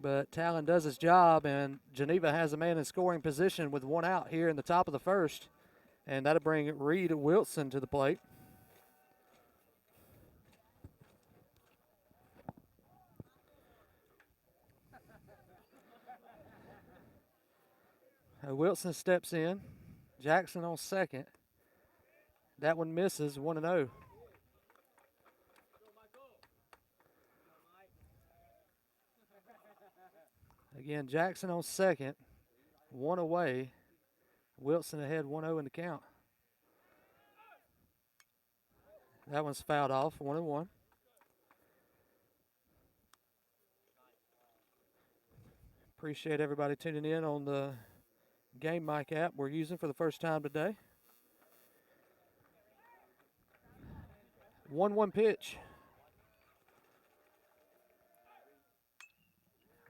But Talon does his job, and Geneva has a man in scoring position with one out here in the top of the first. And that'll bring Reed Wilson to the plate. Wilson steps in. Jackson on second. That one misses, 1-0. Again, Jackson on second, one away. Wilson ahead 1-0 in the count. That one's fouled off, 1-1. Appreciate everybody tuning in on the Game Mic app we're using for the first time today. 1-1 pitch.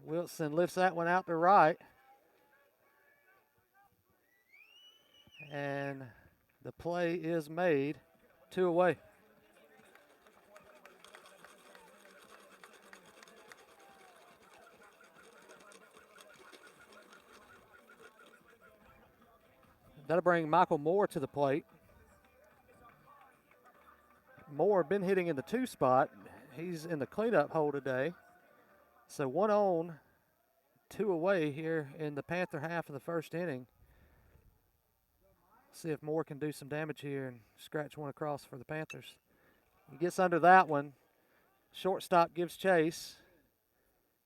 Wilson lifts that one out to right. And the play is made, 2 away. That'll bring Michael Moore to the plate. Moore been hitting in the 2 spot. He's in the cleanup hole today. So 1 on, 2 away here in the Panther half of the first inning. See if Moore can do some damage here and scratch one across for the Panthers. He gets under that one. Shortstop gives chase.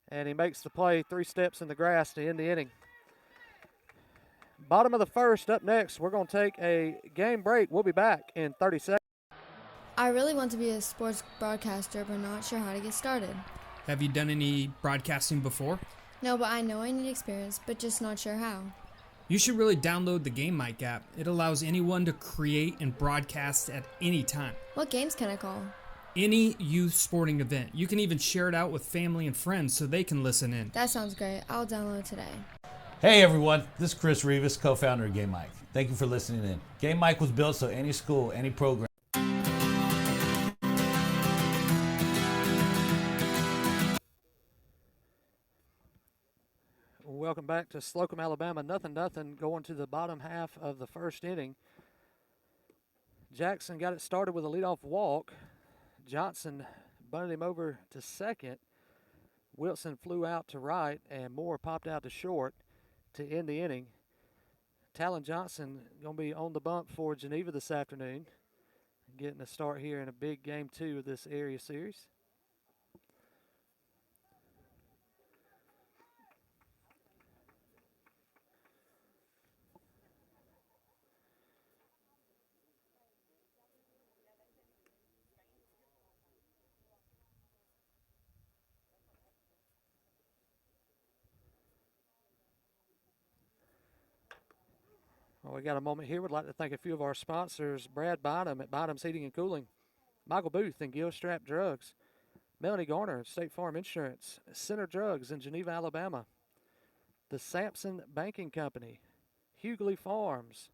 And he makes the play 3 steps in the grass to end the inning. Bottom of the first, up next, we're going to take a game break. We'll be back in 30 seconds. I really want to be a sports broadcaster, but not sure how to get started. Have you done any broadcasting before? No, but I know I need experience, but just not sure how. You should really download the Game Mic app. It allows anyone to create and broadcast at any time. What games can I call? Any youth sporting event. You can even share it out with family and friends so they can listen in. That sounds great. I'll download today. Hey everyone, this is Chris Rivas, co-founder of Game Mic. Thank you for listening in. Game Mic was built so any school, any program. Welcome back to Slocomb, Alabama. 0-0 going to the bottom half of the first inning. Jackson got it started with a leadoff walk. Johnson bunted him over to second. Wilson flew out to right, and Moore popped out to short to end the inning. Talon Johnson going to be on the bump for Geneva this afternoon, getting a start here in a big game 2 of this area series. Well, we got a moment here. We'd like to thank a few of our sponsors: Brad Bynum at Bynum's Heating and Cooling, Michael Booth and Gilstrap Drugs, Melanie Garner at State Farm Insurance, Center Drugs in Geneva, Alabama, the Sampson Banking Company, Hughley Farms,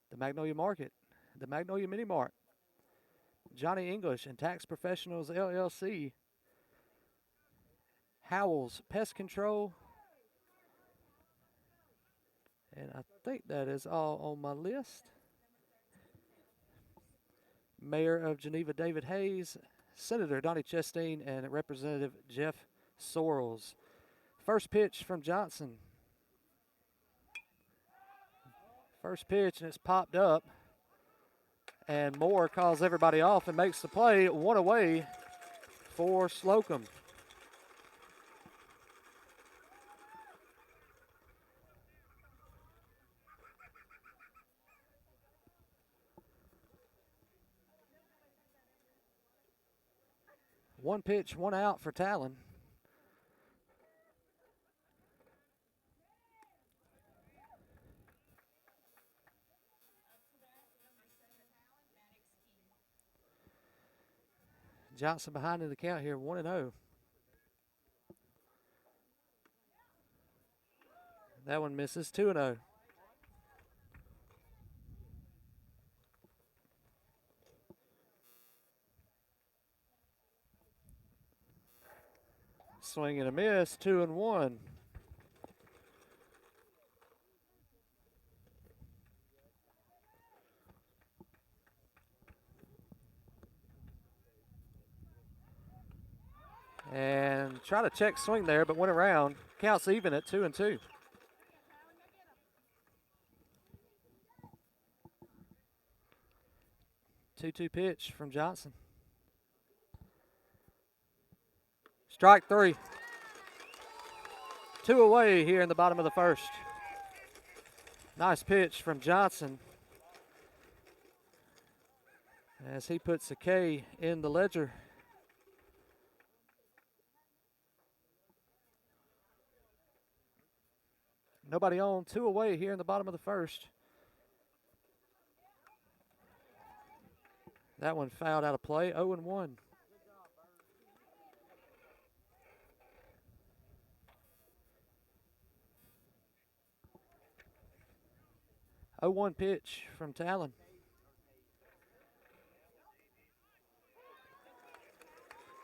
the Magnolia Market, the Magnolia Mini Mart, Johnny English and Tax Professionals LLC, Howell's Pest Control. And I think that is all on my list. Mayor of Geneva David Hayes, Senator Donnie Chastain, and Representative Jeff Sorrells. First pitch from Johnson. First pitch, and it's popped up. And Moore calls everybody off and makes the play, 1 away for Slocomb. One pitch, 1 out for Talon. Johnson behind in the count here, 1-0. That one misses, 2-0. Swing and a miss, 2-1. And try to check swing there, but went around. Counts even at 2-2. Two-two pitch from Johnson. Strike three. 2 away here in the bottom of the first. Nice pitch from Johnson as he puts a K in the ledger. Nobody on, 2 away here in the bottom of the first. That one fouled out of play, 0-1. Oh, 1 pitch from Talon.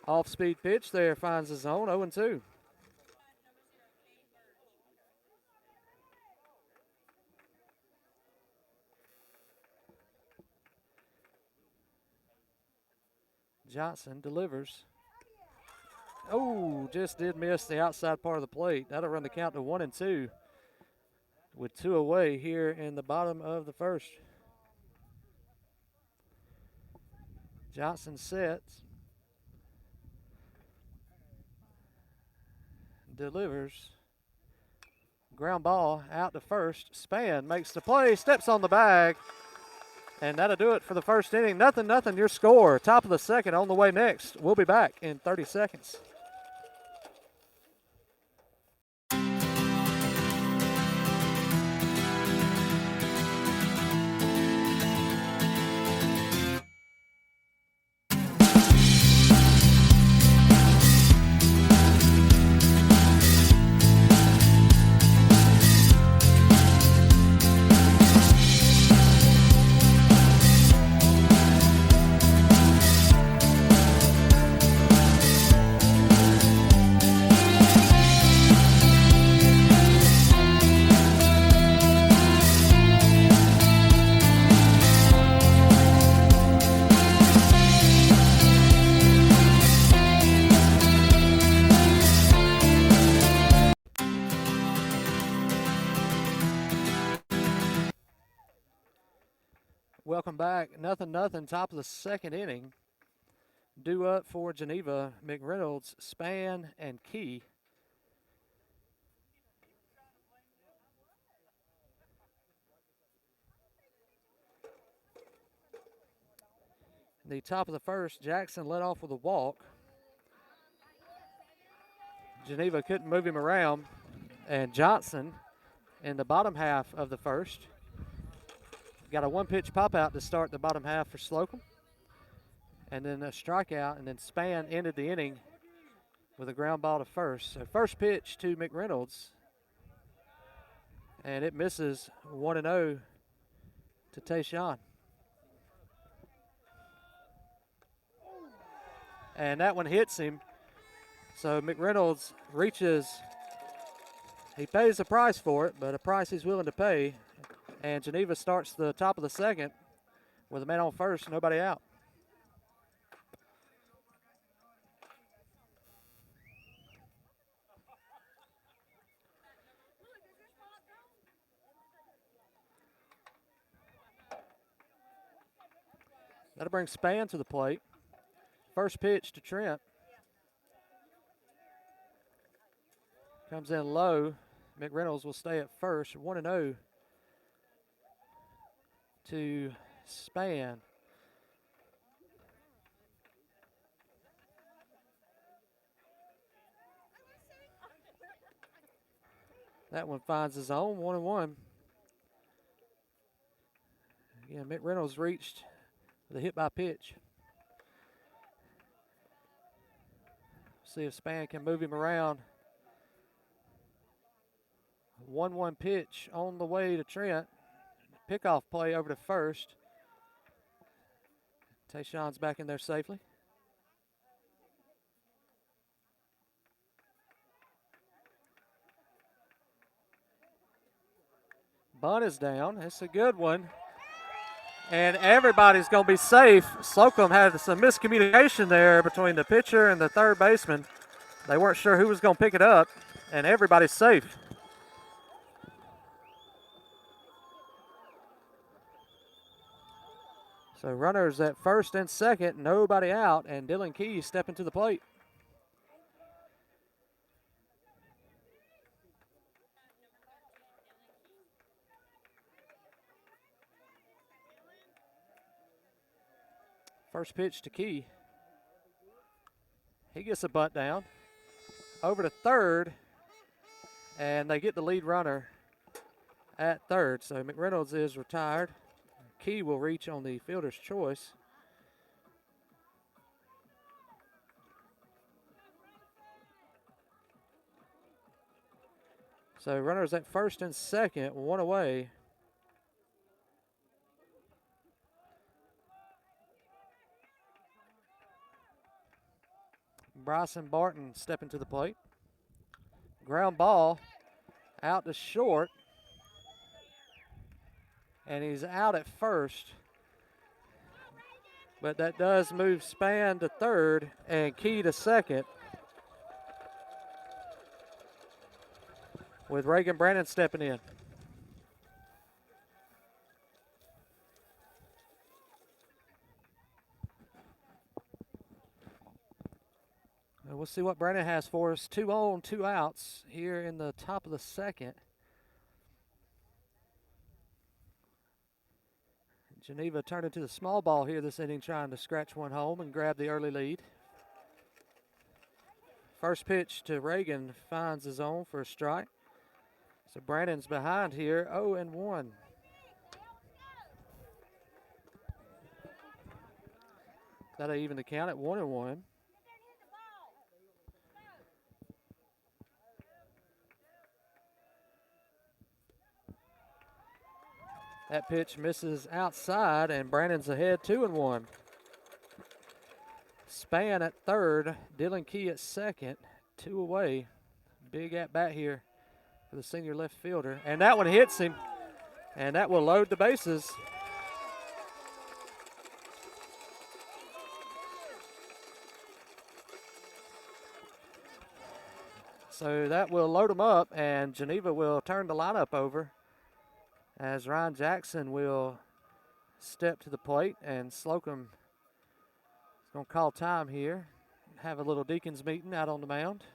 Off-speed pitch there, finds the zone, 0-2. Johnson delivers. Oh, just did miss the outside part of the plate. That'll run the count to 1-2 with 2 away here in the bottom of the first. Johnson sets. Delivers. Ground ball out to first. Span makes the play, steps on the bag. And that'll do it for the first inning. 0-0, your score. Top of the second on the way next. We'll be back in 30 seconds. Welcome back. 0-0, top of the second inning. Due up for Geneva, McReynolds, Span, and Key. The top of the first, Jackson led off with a walk. Geneva couldn't move him around. And Johnson in the bottom half of the first got a 1-pitch pop out to start the bottom half for Slocomb. And then a strikeout, and then Span ended the inning with a ground ball to first. So first pitch to McReynolds, and it misses 1-0 to Tayshawn. And that one hits him. So McReynolds reaches, he pays the price for it, but a price he's willing to pay. And Geneva starts the top of the second with a man on first, nobody out. That'll bring Span to the plate. First pitch to Trent. Comes in low. McReynolds will stay at first. 1-0 to Span. That one finds his own, 1-1. Again, McReynolds reached with a hit by pitch. See if Span can move him around. 1-1 pitch on the way to Trent. Pickoff play over to first. Tayshawn's back in there safely. Bunt is down. It's a good one. And everybody's going to be safe. Slocomb had some miscommunication there between the pitcher and the third baseman. They weren't sure who was going to pick it up, and everybody's safe. So runners at first and second, nobody out, and Dylan Key stepping to the plate. First pitch to Key. He gets a bunt down. Over to third, and they get the lead runner at third. So McReynolds is retired. Key will reach on the fielder's choice. So runners at first and second, one away. Bryson Barton stepping to the plate. Ground ball out to short. And he's out at first. But that does move Span to third and Key to second. With Reagan Brandon stepping in. We'll see what Brandon has for us. 2 on, 2 outs here in the top of the second. Geneva turned into the small ball here this inning, trying to scratch one home and grab the early lead. First pitch to Reagan finds his own for a strike. So Brandon's behind here, 0-1. That'll even the count at 1-1. That pitch misses outside, and Brandon's ahead 2-1. Span at third, Dylan Key at second, 2 away. Big at bat here for the senior left fielder. And that one hits him, and that will load the bases. So that will load them up, and Geneva will turn the lineup over as Ryan Jackson will step to the plate, and Slocomb is going to call time here. Have a little Deacons meeting out on the mound.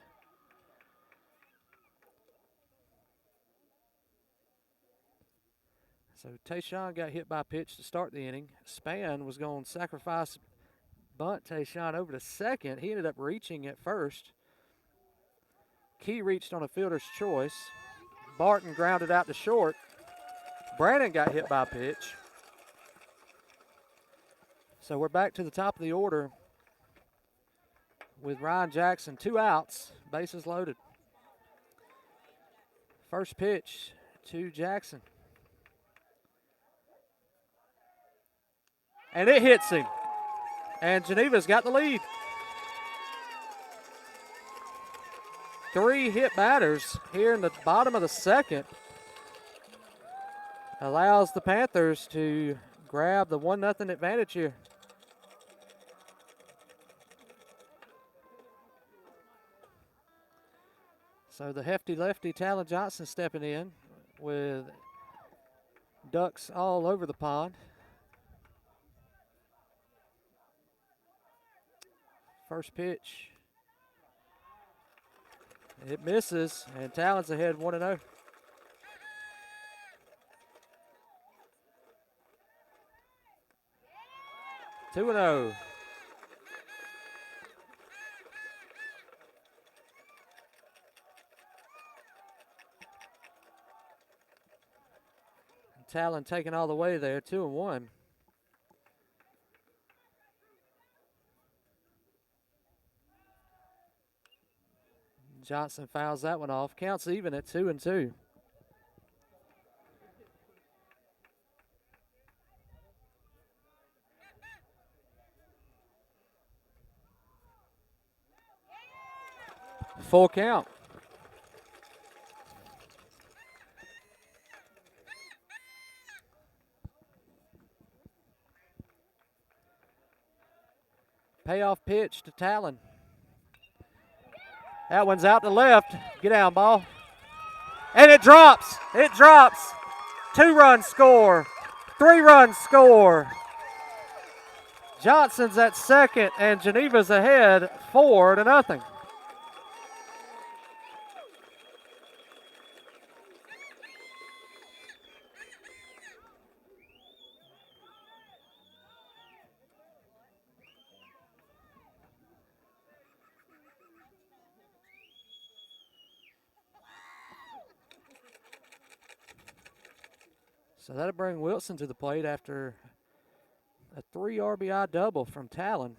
So Tayshawn got hit by a pitch to start the inning. Span was going to sacrifice bunt Tayshawn over to second. He ended up reaching at first. Key reached on a fielder's choice. Barton grounded out to short. Brandon got hit by a pitch. So we're back to the top of the order with Ryan Jackson, 2 outs, bases loaded. First pitch to Jackson. And it hits him. And Geneva's got the lead. 3 hit batters here in the bottom of the second. Allows the Panthers to grab the 1-0 advantage here. So the hefty lefty Talon Johnson stepping in with ducks all over the pond. First pitch. It misses, and Talon's ahead 1-0. Two and 0. Talon taking all the way there, 2-1. Johnson fouls that one off. Counts even at 2-2. Full count. Payoff pitch to Talon. That one's out to left. Get down, ball. And it drops. It drops. 2-run score. 3-run score. Johnson's at second, and Geneva's ahead 4-0. So that'll bring Wilson to the plate after a 3 RBI double from Talon.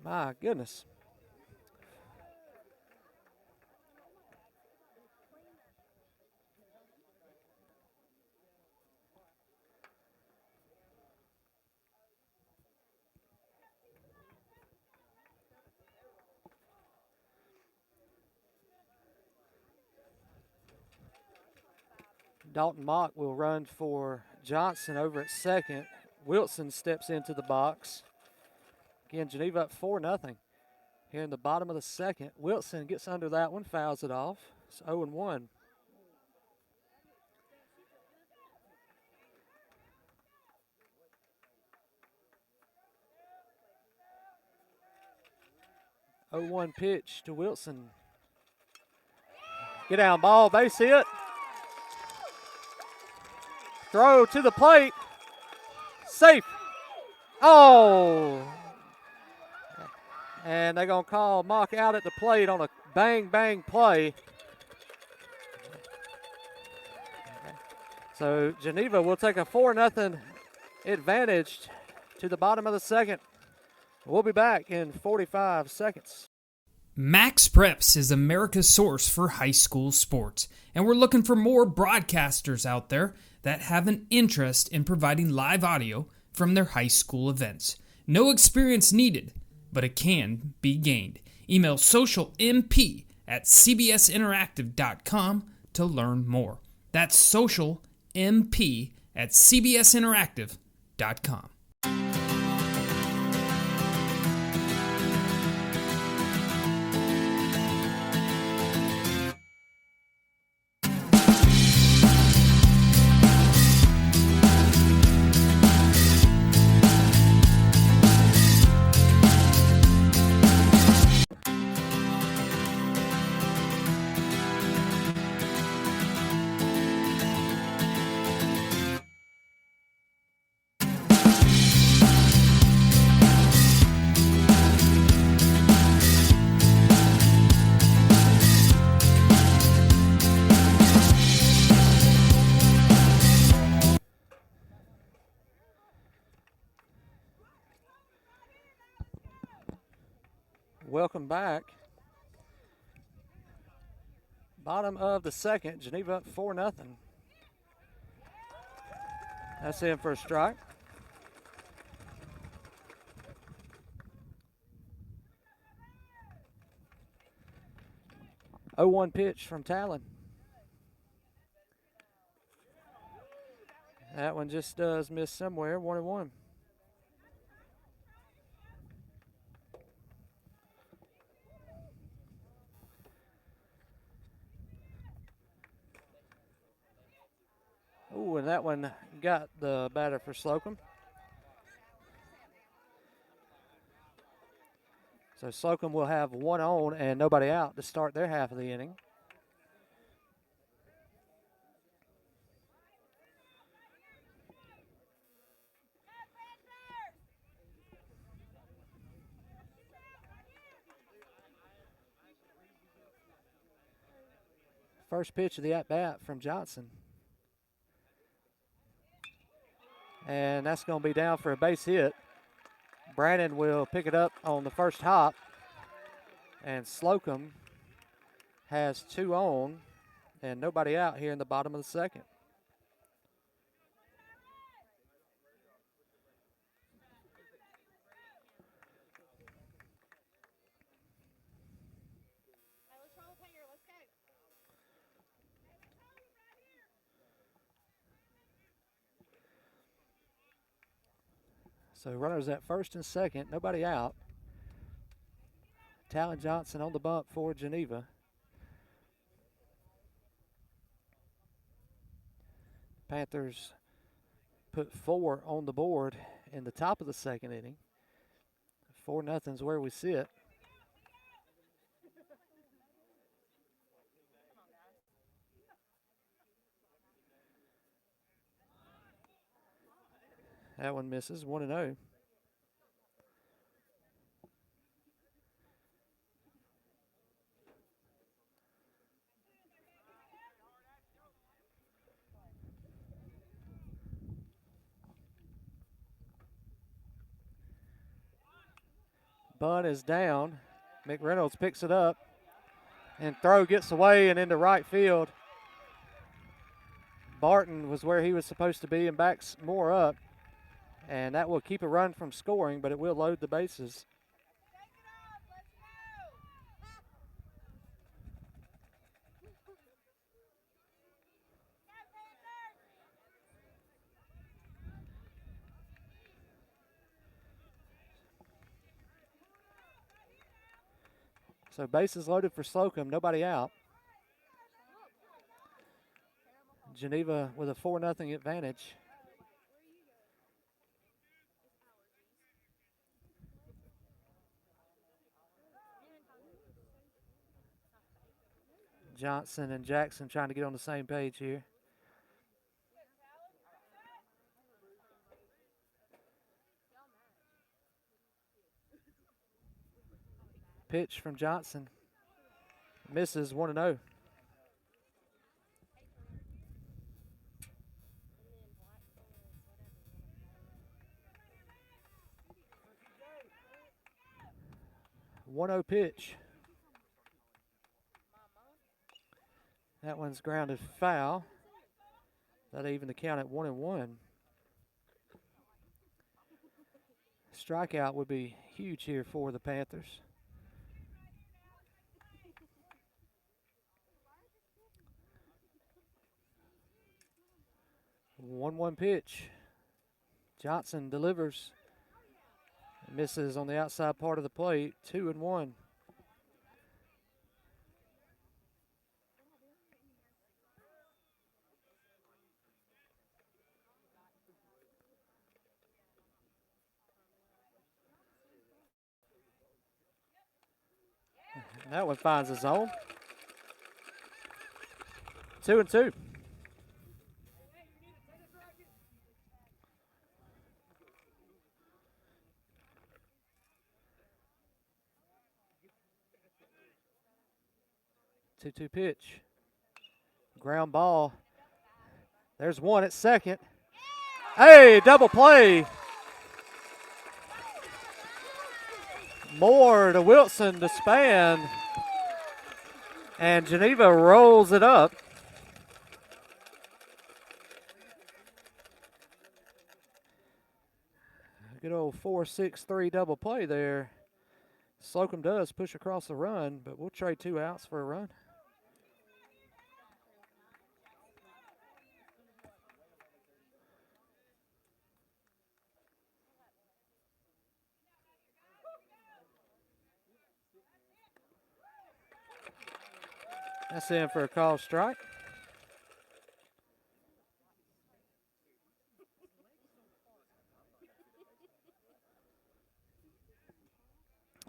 My goodness. Dalton Mock will run for Johnson over at second. Wilson steps into the box. Again, Geneva up 4-0 here in the bottom of the second. Wilson gets under that one, fouls it off. It's 0-1. Oh, 1 pitch to Wilson. Get down, ball, base hit. Throw to the plate. Safe. Oh. And they're going to call Mock out at the plate on a bang play. So Geneva will take a 4-0 advantage to the bottom of the second. We'll be back in 45 seconds. Max Preps is America's source for high school sports, and we're looking for more broadcasters out there that have an interest in providing live audio from their high school events. No experience needed, but it can be gained. Email socialmp@cbsinteractive.com to learn more. That's socialmp@cbsinteractive.com. Welcome back. Bottom of the second, Geneva up 4-0. That's in for a strike. Oh, 1 pitch from Talon. That one just does miss somewhere, 1-1. Ooh, and that one got the batter for Slocomb. So Slocomb will have 1 on and nobody out to start their half of the inning. First pitch of the at-bat from Johnson. And that's going to be down for a base hit. Brandon will pick it up on the first hop. And Slocomb has 2 on and nobody out here in the bottom of the second. So runners at first and second, nobody out. Talon Johnson on the bump for Geneva. Panthers put 4 on the board in the top of the second inning. 4-0's where we sit. That one misses, 1-0. Bunt is down. McReynolds picks it up. And throw gets away and into right field. Barton was where he was supposed to be and backs more up. And that will keep a run from scoring, but it will load the bases. So bases loaded for Slocomb, nobody out. Geneva with a 4-0 advantage. Johnson and Jackson trying to get on the same page here. Pitch from Johnson. Misses, 1-0. One-0 pitch. That one's grounded foul. That even the count at 1-1. Strikeout would be huge here for the Panthers. One pitch. Johnson delivers. Misses on the outside part of the plate. 2-1. That one finds a zone. 2-2. Two pitch. Ground ball. There's one at second. Hey, double play. Moore to Wilson to Span. And Geneva rolls it up. Good old 4-6-3 double play there. Slocomb does push across the run, but we'll trade 2 outs for a run. That's in for a call strike.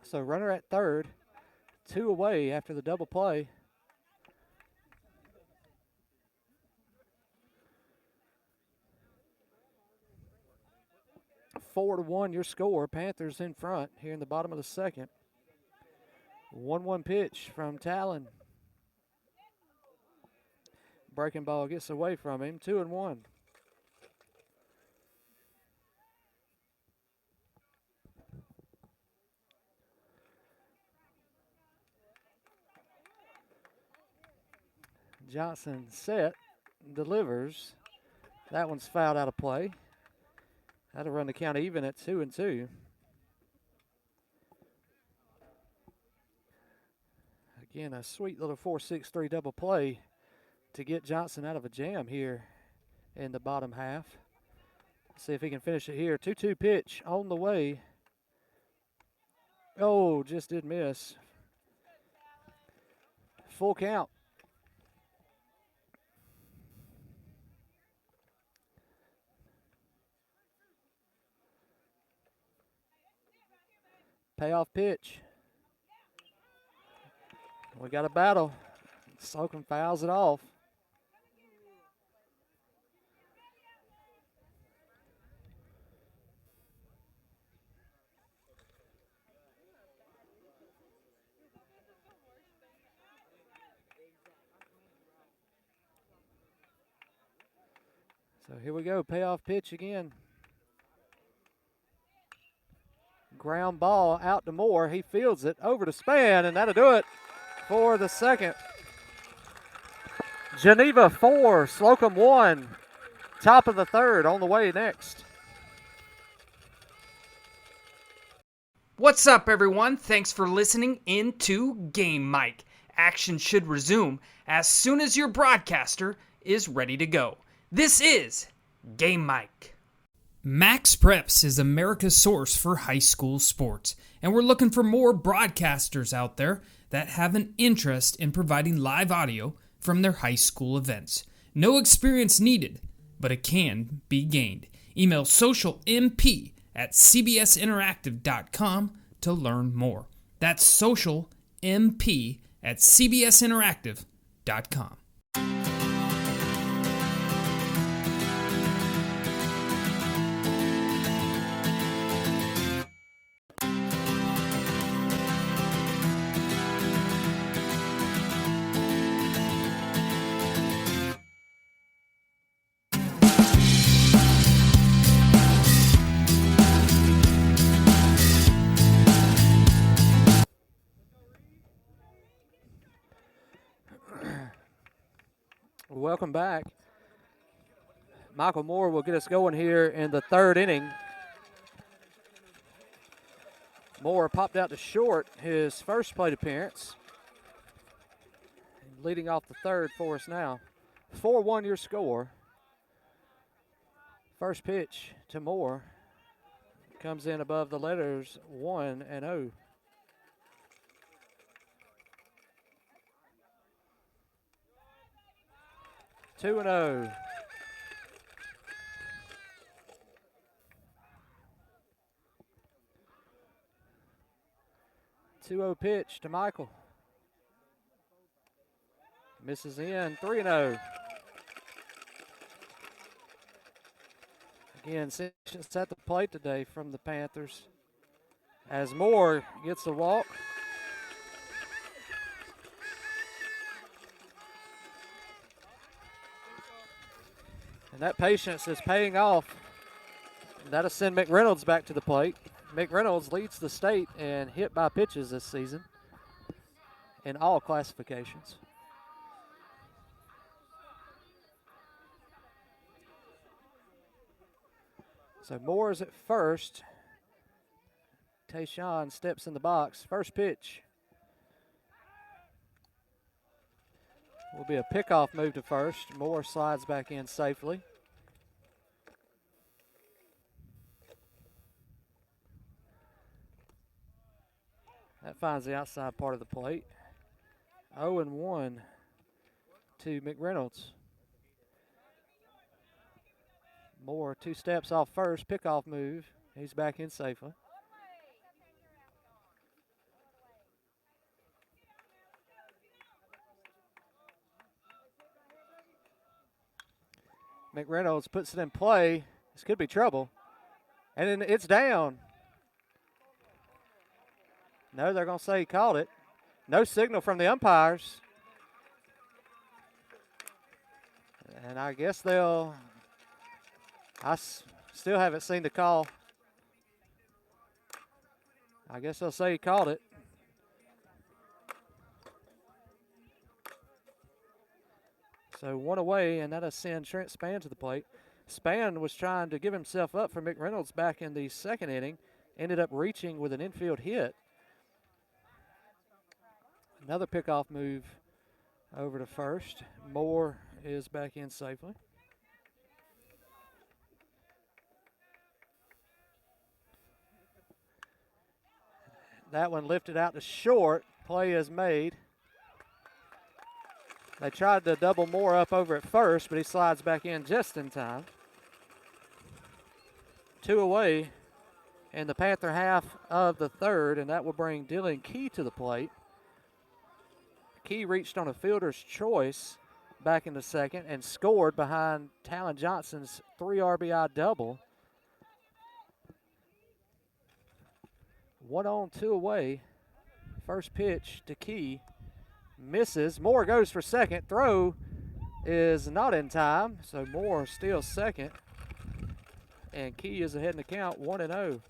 So runner at third, 2 away after the double play. Four to 1 your score. Panthers in front here in the bottom of the second. 1-1 pitch from Talon. Breaking ball gets away from him. 2-1. Johnson set, delivers. That one's fouled out of play. That'll run the count even at 2-2. Again, a sweet little 4-6-3 double play to get Johnson out of a jam here in the bottom half. See if he can finish it here. 2-2 pitch on the way. Oh, just did miss. Full count. Payoff pitch. We got a battle. Slocomb fouls it off. So here we go, payoff pitch again. Ground ball out to Moore. He fields it over to Span, and that'll do it for the second. Geneva 4, Slocomb 1. Top of the third on the way next. What's up, everyone? Thanks for listening in to Game Mic. Action should resume as soon as your broadcaster is ready to go. This is Game Mic. Max Preps is America's source for high school sports, and we're looking for more broadcasters out there that have an interest in providing live audio from their high school events. No experience needed, but it can be gained. Email socialmp@cbsinteractive.com to learn more. That's socialmp@cbsinteractive.com. Welcome back. Michael Moore will get us going here in the third inning. Moore popped out to short his first plate appearance. Leading off the third for us now. 4-1 your score. First pitch to Moore comes in above the letters 1 and 0. Two and 0. Two-0 pitch to Michael. Misses in. 3-0. Again, situations at the plate today from the Panthers. As Moore gets the walk. And that patience is paying off. That'll send McReynolds back to the plate. McReynolds leads the state in hit by pitches this season in all classifications. So Moore is at first. Tayshawn steps in the box. First pitch will be a pickoff move to first. Moore slides back in safely. That finds the outside part of the plate. 0-1 to McReynolds. Moore 2 steps off first, pickoff move. He's back in safely. McReynolds puts it in play. This could be trouble. And then it's down. No, they're going to say he called it. No signal from the umpires. And I guess still haven't seen the call. I guess they'll say he called it. So one away, and that'll send Trent Span to the plate. Span was trying to give himself up for McReynolds back in the second inning. Ended up reaching with an infield hit. Another pickoff move over to first. Moore is back in safely. That one lifted out to short. Play is made. They tried to double Moore up over at first, but he slides back in just in time. 2 away in the Panther half of the third, and that will bring Dylan Key to the plate. Key reached on a fielder's choice back in the second and scored behind Talon Johnson's 3 RBI double. 1 on, 2 away. First pitch to Key. Misses. Moore goes for second. Throw is not in time, so Moore steals second. And Key is ahead in the count, 1-0.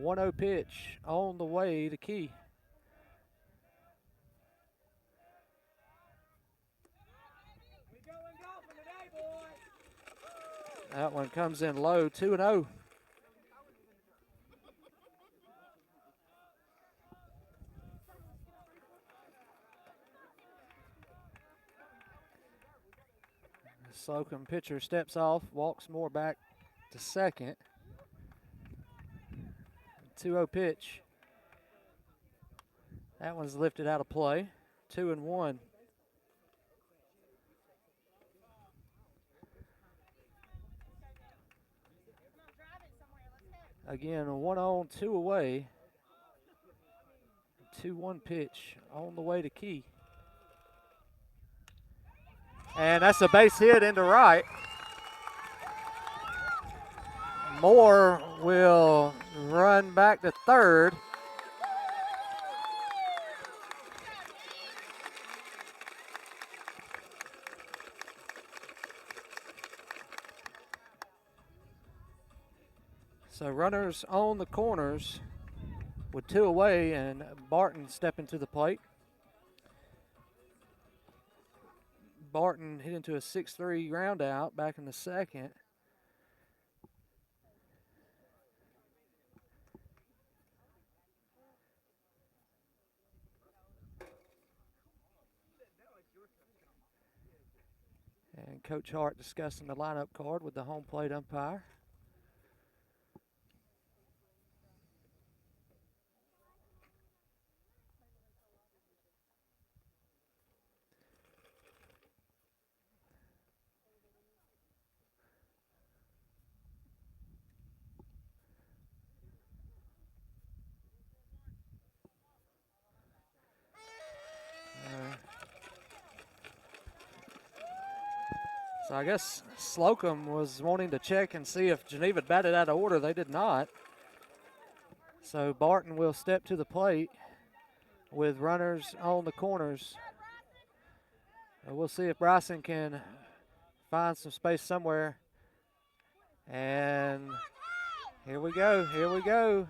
One 0 pitch on the way to Key. That one comes in low, 2-0. Slocomb pitcher steps off, walks Moore back to second. 2-0 pitch. That one's lifted out of play. 2-1. Again, 1 on, 2 away. 2-1 pitch on the way to Key. And that's a base hit into right. Moore will run back to third. So runners on the corners with 2 away, and Barton stepping to the plate. Barton hit into a 6-3 ground out back in the second. And Coach Hart discussing the lineup card with the home plate umpire. So I guess Slocomb was wanting to check and see if Geneva batted out of order. They did not. So Barton will step to the plate with runners on the corners. And we'll see if Bryson can find some space somewhere. And here we go, here we go.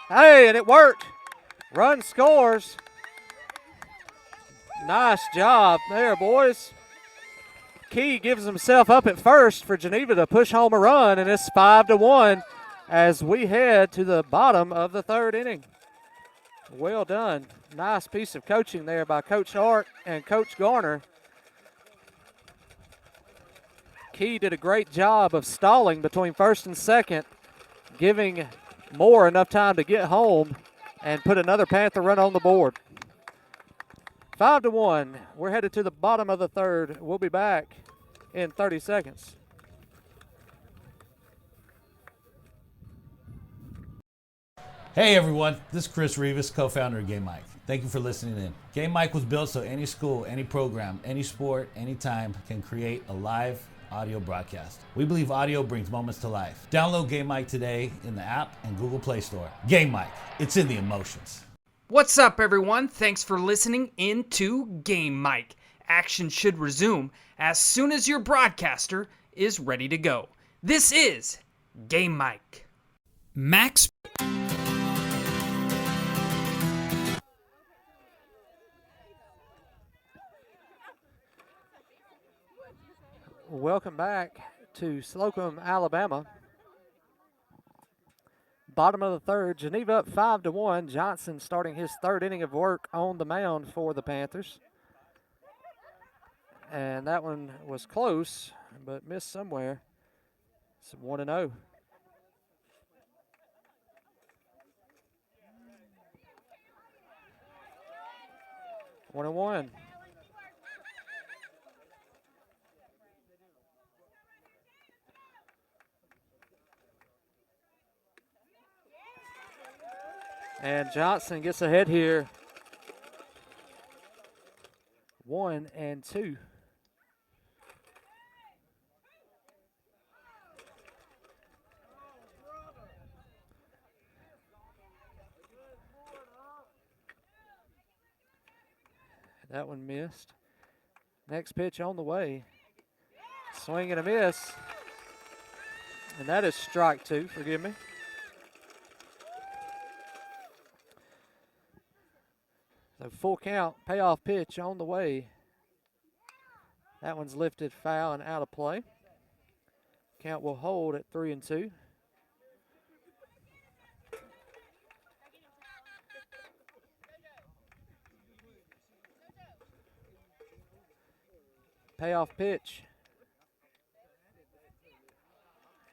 Hey, and it worked. Run scores. Nice job there, boys. Key gives himself up at first for Geneva to push home a run, and it's 5-1 as we head to the bottom of the third inning. Well done. Nice piece of coaching there by Coach Hart and Coach Garner. Key did a great job of stalling between first and second, giving Moore enough time to get home and put another Panther run on the board. 5-1. We're headed to the bottom of the third. We'll be back in 30 seconds. Hey everyone, this is Chris Rivas, co-founder of Game Mike. Thank you for listening in. Game Mike was built so any school, any program, any sport, anytime can create a live audio broadcast. We believe audio brings moments to life. Download Game Mike today in the app and Google Play Store. Game Mike, it's in the emotions. What's up, everyone? Thanks for listening in to Game Mike. Action should resume as soon as your broadcaster is ready to go. This is Game Mike. Max. Welcome back to Slocomb, Alabama. Bottom of the third, Geneva up 5-1. Johnson starting his third inning of work on the mound for the Panthers. And that one was close, but missed somewhere. It's 1-0. One and one. And Johnson gets ahead here. 1-2. That one missed. Next pitch on the way. Swing and a miss. And that is strike two, forgive me. So full count, payoff pitch on the way. That one's lifted foul and out of play. Count will hold at 3-2. Payoff pitch.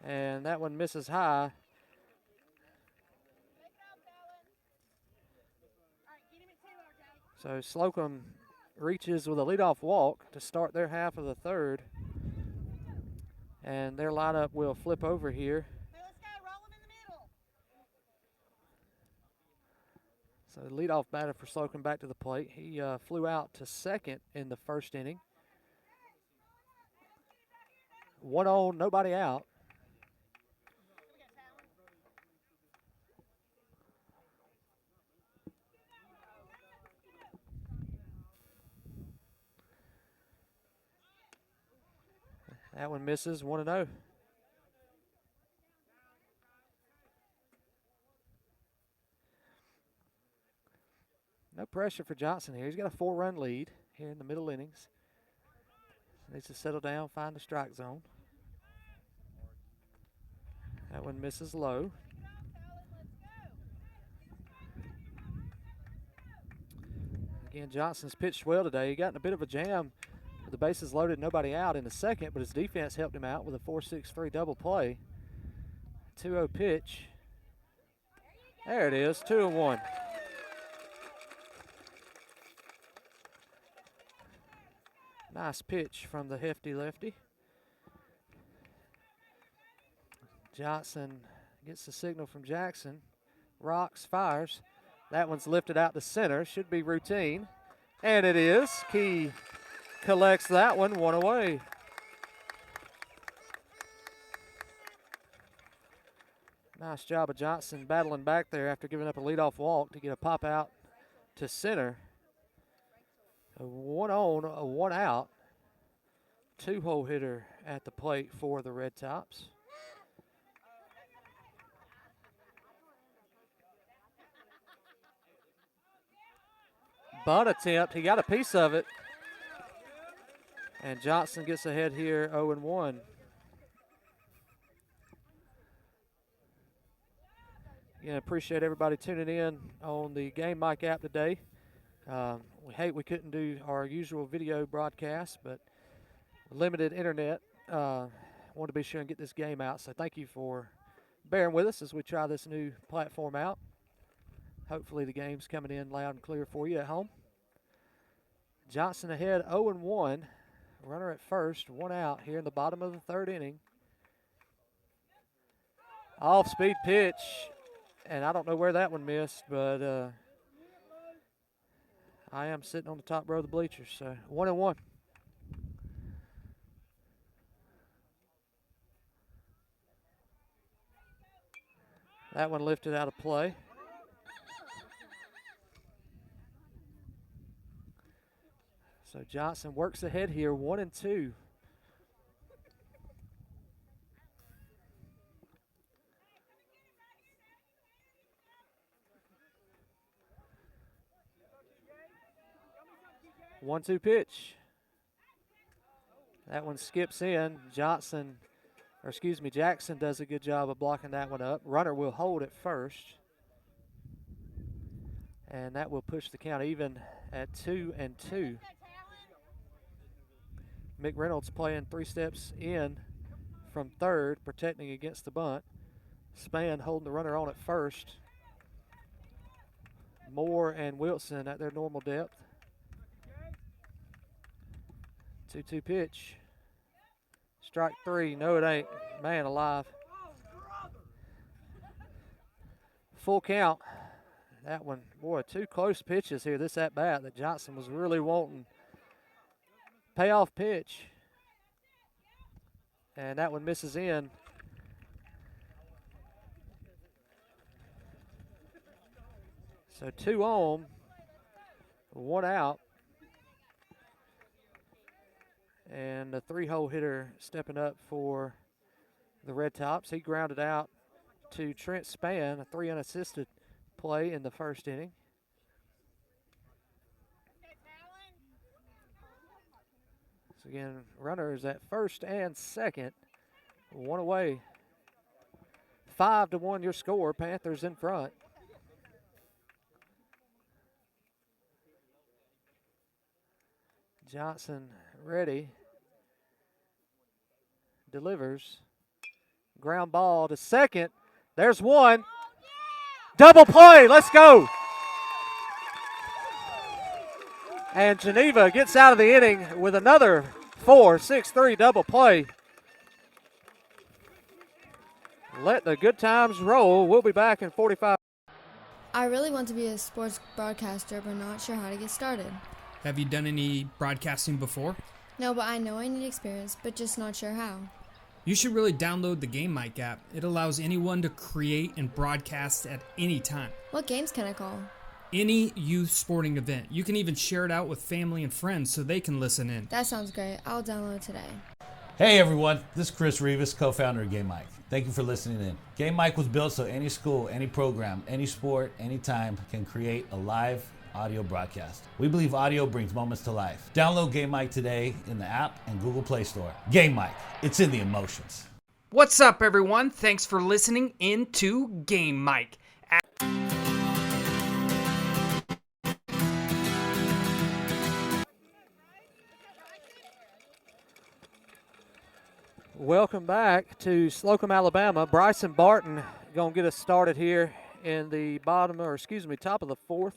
And that one misses high. So Slocomb reaches with a leadoff walk to start their half of the third. And their lineup will flip over here. So leadoff batter for Slocomb back to the plate. He flew out to second in the first inning. 1-0, nobody out. That one misses, 1-0. No pressure for Johnson here. He's got a 4-run lead here in the middle innings. Needs to settle down, find the strike zone. That one misses low. Again, Johnson's pitched well today. He got in a bit of a jam with the bases loaded, nobody out in the second, but his defense helped him out with a 4-6-3 double play. 2-0 pitch. There it is, 2-1. Nice pitch from the hefty lefty. Johnson gets the signal from Jackson. Rocks, fires. That one's lifted out to center. Should be routine. And it is. Key collects that one away. Nice job of Johnson battling back there after giving up a leadoff walk to get a pop out to center. A 1-on, a 1-out. Two-hole hitter at the plate for the Red Tops. Bunt attempt, he got a piece of it. And Johnson gets ahead here 0-1. Again, appreciate everybody tuning in on the Game Mic app today. We hate we couldn't do our usual video broadcast, but limited internet. Want to be sure and get this game out. So thank you for bearing with us as we try this new platform out. Hopefully the game's coming in loud and clear for you at home. Johnson ahead 0-1. Runner at first, 1 out here in the bottom of the third inning. Off-speed pitch. And I don't know where that one missed, but I am sitting on the top row of the bleachers. So 1-1. That one lifted out of play. So Johnson works ahead here, 1-2. One-two pitch. That one skips in. Johnson Jackson does a good job of blocking that one up. Runner will hold at first. And that will push the count even at 2-2. Mick Reynolds playing 3 steps in from third, protecting against the bunt. Spann holding the runner on at first. Moore and Wilson at their normal depth. 2-2 pitch. Strike 3. No, it ain't. Man alive. Full count. That one, boy, 2 close pitches here. This at bat that Johnson was really wanting. Payoff pitch. And that one misses in. So 2 on, 1 out. And the 3-hole hitter stepping up for the Red Tops. He grounded out to Trent Spann, a 3 unassisted play in the first inning. So again, runners at first and second, 1 away. 5-1 your score, Panthers in front. Johnson ready. Delivers. Ground ball to second. There's one. Double play. Let's go. And Geneva gets out of the inning with another 4-6-3 double play. Let the good times roll. We'll be back in 45. I really want to be a sports broadcaster, but not sure how to get started. Have you done any broadcasting before? No, but I know I need experience, but just not sure how. You should really download the Game Mic app. It allows anyone to create and broadcast at any time. What games can I call? Any youth sporting event. You can even share it out with family and friends so they can listen in. That sounds great. I'll download today. Hey everyone, this is Chris Rivas, co-founder of Game Mic. Thank you for listening in. Game Mic was built so any school, any program, any sport, anytime can create a live audio broadcast. We believe audio brings moments to life. Download Game Mic today in the app and Google Play Store. Game Mic, it's in the emotions. What's up, everyone? Thanks for listening into Game Mic. Welcome back to Slocomb, Alabama. Bryson Barton going to get us started here in the top of the 4th.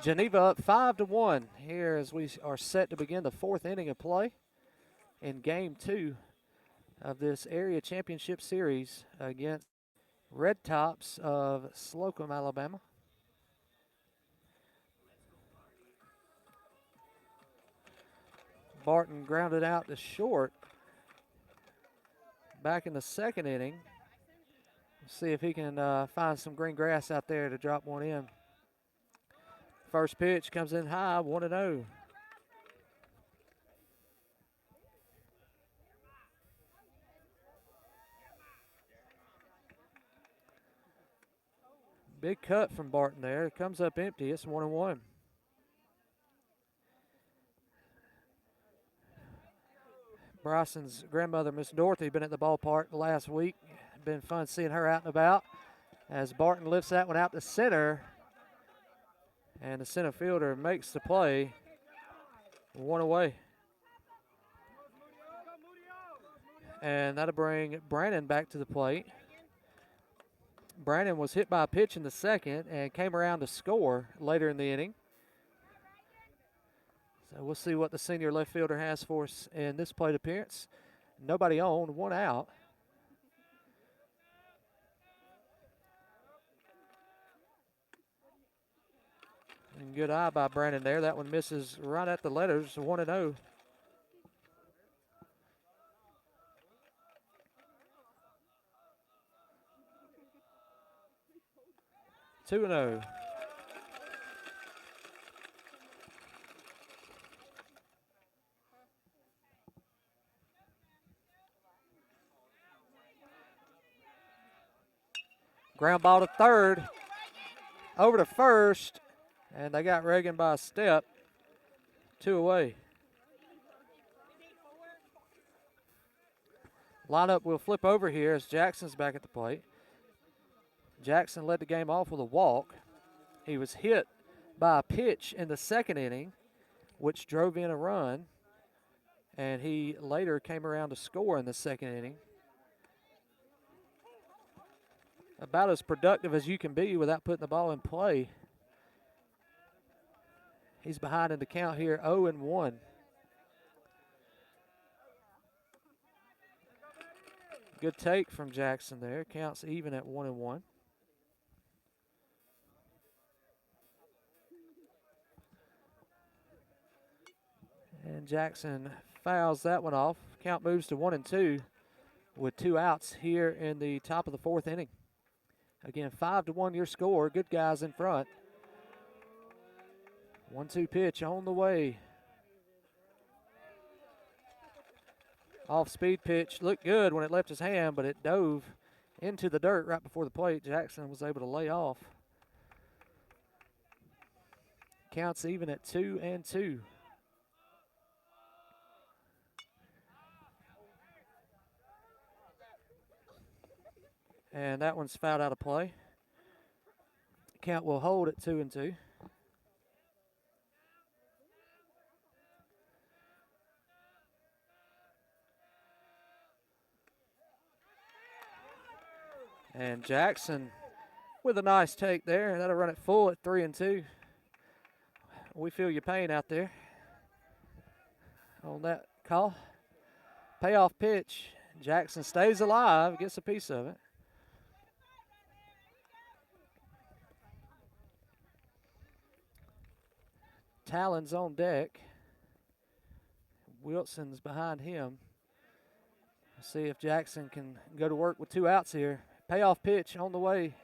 Geneva up 5-1 here as we are set to begin the 4th inning of play in Game 2 of this area championship series against Red Tops of Slocomb, Alabama. Barton grounded out to short back in the 2nd inning. See if he can find some green grass out there to drop one in. First pitch comes in high, 1-0. Big cut from Barton there. It comes up empty. It's 1-1. Bryson's grandmother, Miss Dorothy, been at the ballpark last week. Been fun seeing her out and about as Barton lifts that one out to center. And the center fielder makes the play. 1 away. And that'll bring Brandon back to the plate. Brandon was hit by a pitch in the 2nd and came around to score later in the inning. So we'll see what the senior left fielder has for us in this plate appearance. Nobody on, 1 out. And good eye by Brandon there. That one misses right at the letters, 1-0. Two and 0. Ground ball to third, over to first, and they got Reagan by a step. 2 away. Lineup will flip over here as Jackson's back at the plate. Jackson led the game off with a walk. He was hit by a pitch in the second inning, which drove in a run, and he later came around to score in the second inning. About as productive as you can be without putting the ball in play. He's behind in the count here, 0-1. Good take from Jackson there. Counts even at 1-1. And Jackson fouls that one off. Count moves to 1-2 with 2 outs here in the top of the 4th inning. Again, 5-1 your score. Good guys in front. 1-2 pitch on the way. Off-speed pitch. Looked good when it left his hand, but it dove into the dirt right before the plate. Jackson was able to lay off. Counts even at 2-2. And that one's fouled out of play. Count will hold at 2-2. And Jackson with a nice take there. That'll run it full at 3-2. We feel your pain out there on that call. Payoff pitch. Jackson stays alive, gets a piece of it. Talon's on deck. Wilson's behind him. Let's see if Jackson can go to work with 2 outs here. Payoff pitch on the way.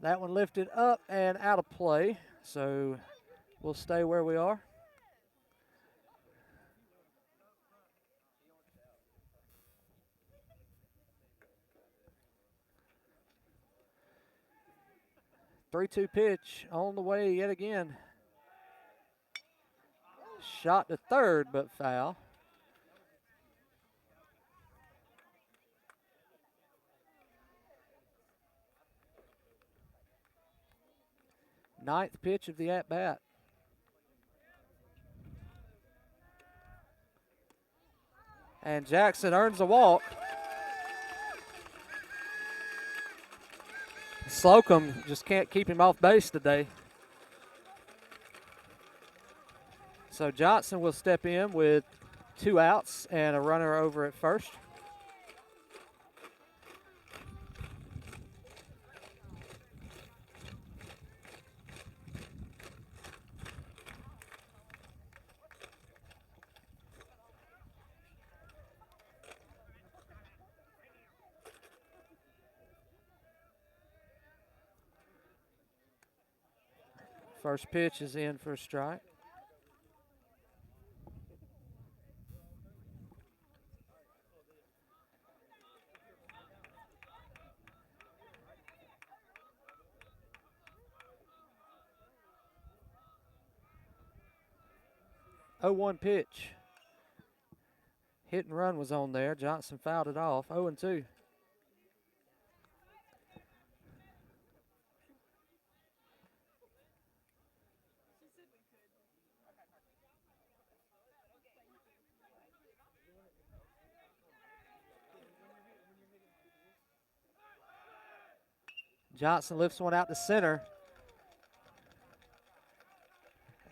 That one lifted up and out of play, so we'll stay where we are. Three-two pitch on the way yet again. Shot to third, but foul. Ninth pitch of the at-bat. And Jackson earns a walk. Slocomb just can't keep him off base today. So Johnson will step in with 2 outs and a runner over at first. First pitch is in for a strike. Oh, 1 pitch. Hit and run was on there. Johnson fouled it off. 0-2. Johnson lifts one out to center.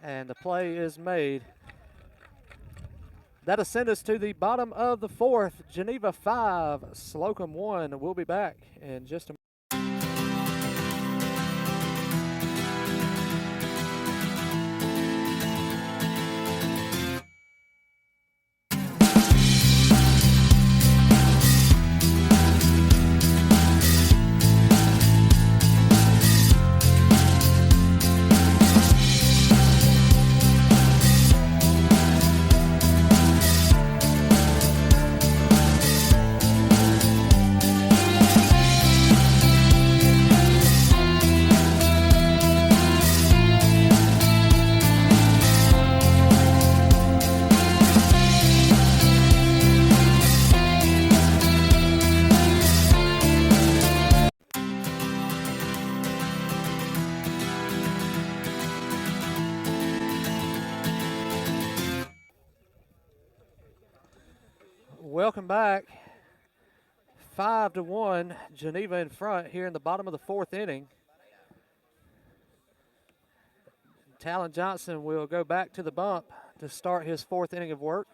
And the play is made. That'll send us to the bottom of the 4th. Geneva 5, Slocomb 1. We'll be back in just a moment. welcome back. 5-1, Geneva in front here in the bottom of the fourth inning. Talon Johnson will go back to the bump to start his fourth inning of work.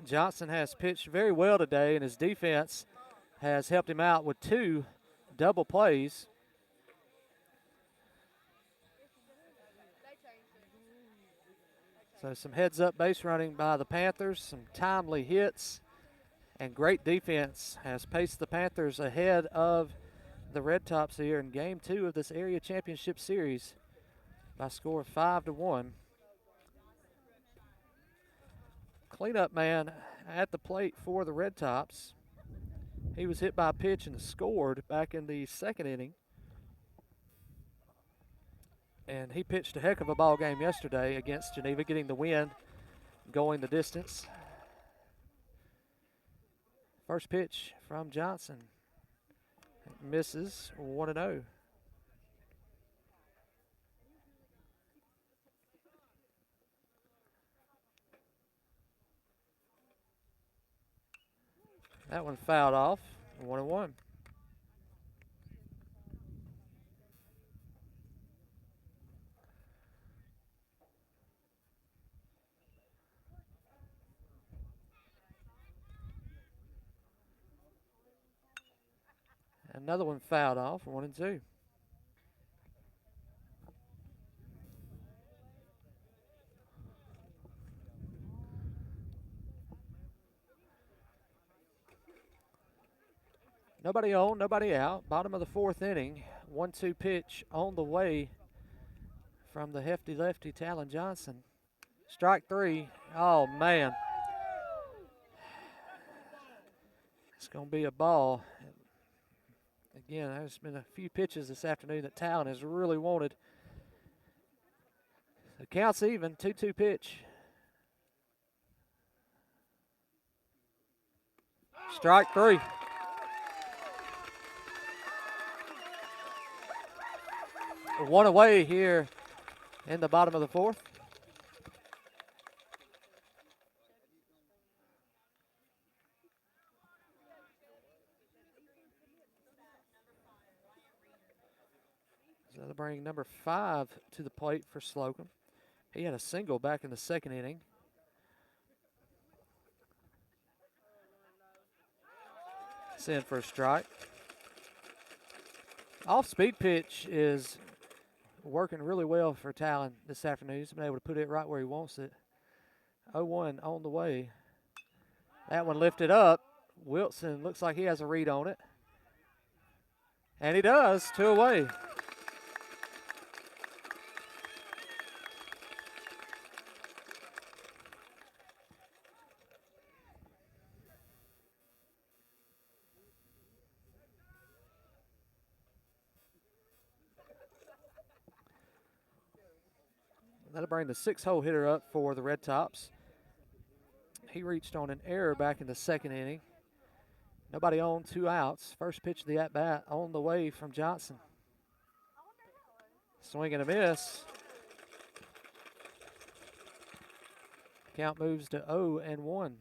Johnson has pitched very well today, and his defense has helped him out with 2 double plays. So some heads-up base running by the Panthers, some timely hits, and great defense has paced the Panthers ahead of the Red Tops here in Game 2 of this area championship series by a score of 5-1. Cleanup man at the plate for the Red Tops. He was hit by a pitch and scored back in the second inning. And he pitched a heck of a ball game yesterday against Geneva, getting the win, going the distance. First pitch from Johnson. Misses 1-0. That one fouled off, 1-1. Another one fouled off, 1-2. Nobody on, nobody out. Bottom of the fourth inning. 1-2 pitch on the way from the hefty lefty Talon Johnson. Strike 3. Oh, man. It's going to be a ball. Again, there's been a few pitches this afternoon that Talon has really wanted. The count's even, 2-2 pitch. Strike 3. One away here in the bottom of the fourth. So they'll bring number 5 to the plate for Slocomb. He had a single back in the second inning. It's in for a strike. Off-speed pitch is working really well for Talon this afternoon. He's been able to put it right where he wants it. 0-1 on the way. That one lifted up. Wilson looks like he has a read on it. And he does, 2 away. That'll bring the 6-hole hitter up for the Red Tops. He reached on an error back in the second inning. Nobody on, 2 outs. First pitch of the at-bat on the way from Johnson. Swing and a miss. Count moves to 0-1.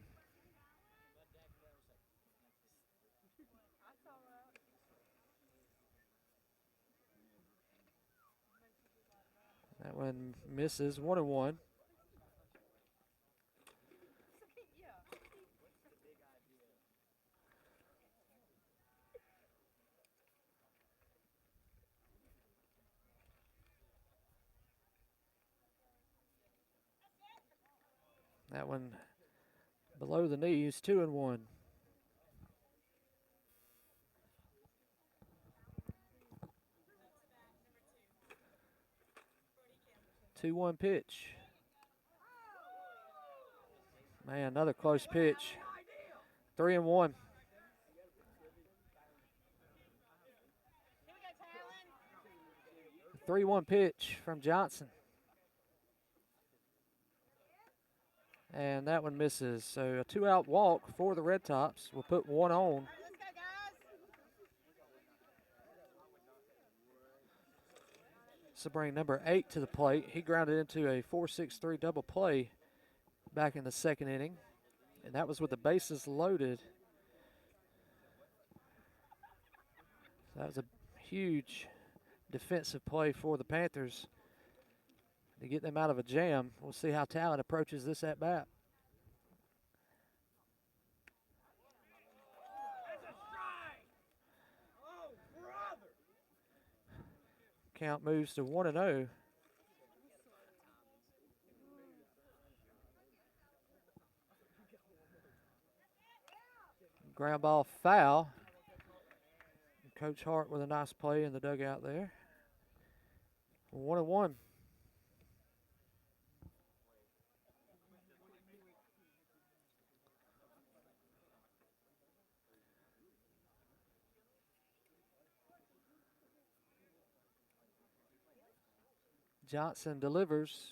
That one misses, 1-1. That one below the knees, 2-1. 2-1 pitch. Man, another close pitch. 3-1. The 3-1 pitch from Johnson. And that one misses. So a 2-out walk for the Red Tops. We'll put 1 on. So bring number 8 to the plate. He grounded into a 4-6-3 double play back in the second inning. And that was with the bases loaded. That was a huge defensive play for the Panthers to get them out of a jam. We'll see how Talon approaches this at bat. Count moves to 1-0. Ground ball foul. Coach Hart with a nice play in the dugout there. 1-1. Johnson delivers.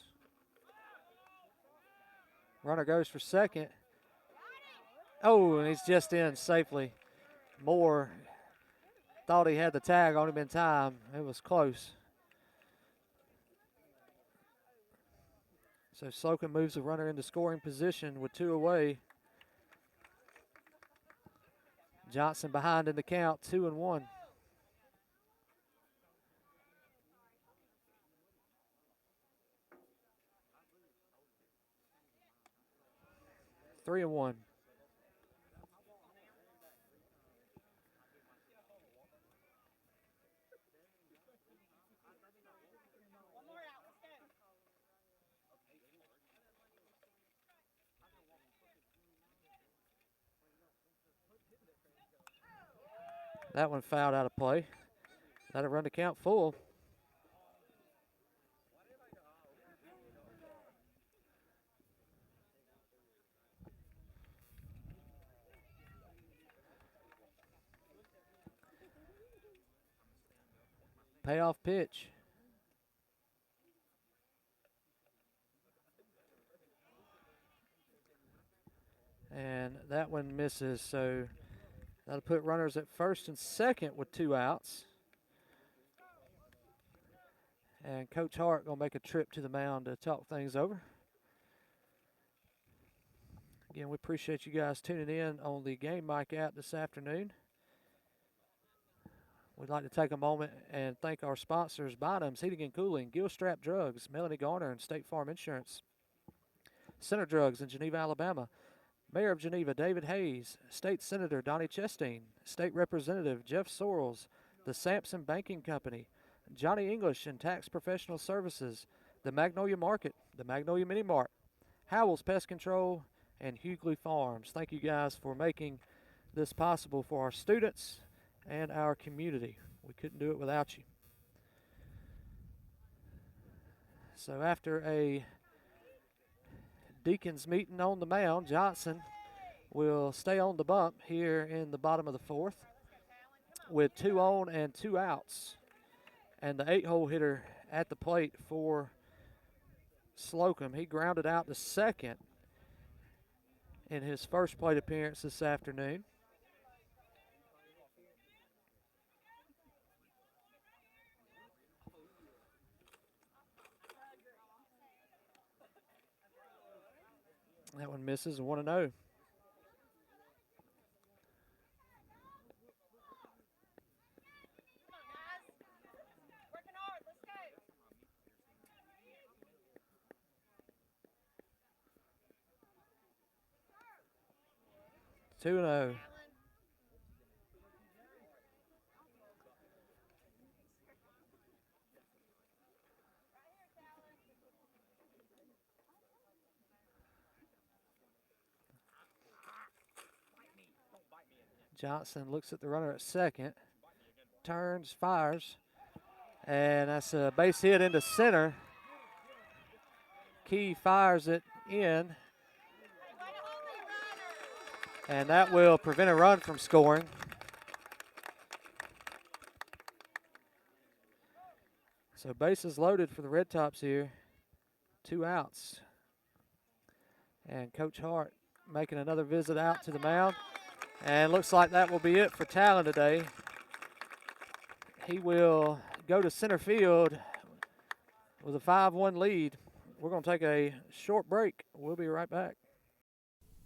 Runner goes for second. Oh, and he's just in safely. Moore thought he had the tag on him in time. It was close. So Slocomb moves the runner into scoring position with 2 away. Johnson behind in the count, 2-1. Three and one. That one fouled out of play. That'll run the count full. Payoff pitch. And that one misses, so that'll put runners at first and second with 2 outs. And Coach Hart gonna make a trip to the mound to talk things over. Again, we appreciate you guys tuning in on the Game Mic app this afternoon. We'd like to take a moment and thank our sponsors, Bynum's Heating and Cooling, Gilstrap Drugs, Melanie Garner, and State Farm Insurance, Center Drugs in Geneva, Alabama, Mayor of Geneva, David Hayes, State Senator Donnie Chastain, State Representative Jeff Sorrells, the Sampson Banking Company, Johnny English and Tax Professional Services, the Magnolia Market, the Magnolia Mini Mart, Howell's Pest Control, and Hughley Farms. Thank you guys for making this possible for our students and our community. We couldn't do it without you. So after a Deacons meeting on the mound, Johnson will stay on the bump here in the bottom of the 4th with 2 on and 2 outs. And the 8-hole hitter at the plate for Slocomb. He grounded out to second in his first plate appearance this afternoon. That one misses, 1-0. Two and 0. Johnson looks at the runner at second, turns, fires, and that's a base hit into center. Key fires it in, and that will prevent a run from scoring. So bases loaded for the Red Tops here. 2 outs. And Coach Hart making another visit out to the mound. And looks like that will be it for Talon today. He will go to center field with a 5-1 lead. We're going to take a short break. We'll be right back.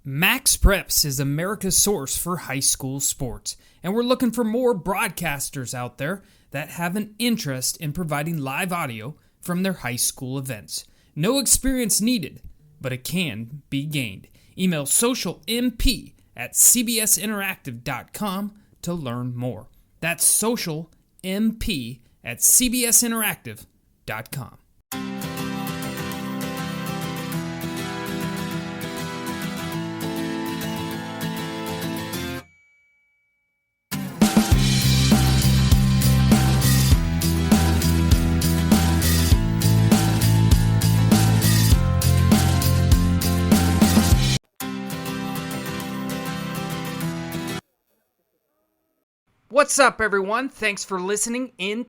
Max Preps is America's source for high school sports, and we're looking for more broadcasters out there that have an interest in providing live audio from their high school events. No experience needed, but it can be gained. Email socialmp@cbsinteractive.com to learn more. That's socialmp@cbsinteractive.com. What's up, everyone? Thanks for listening in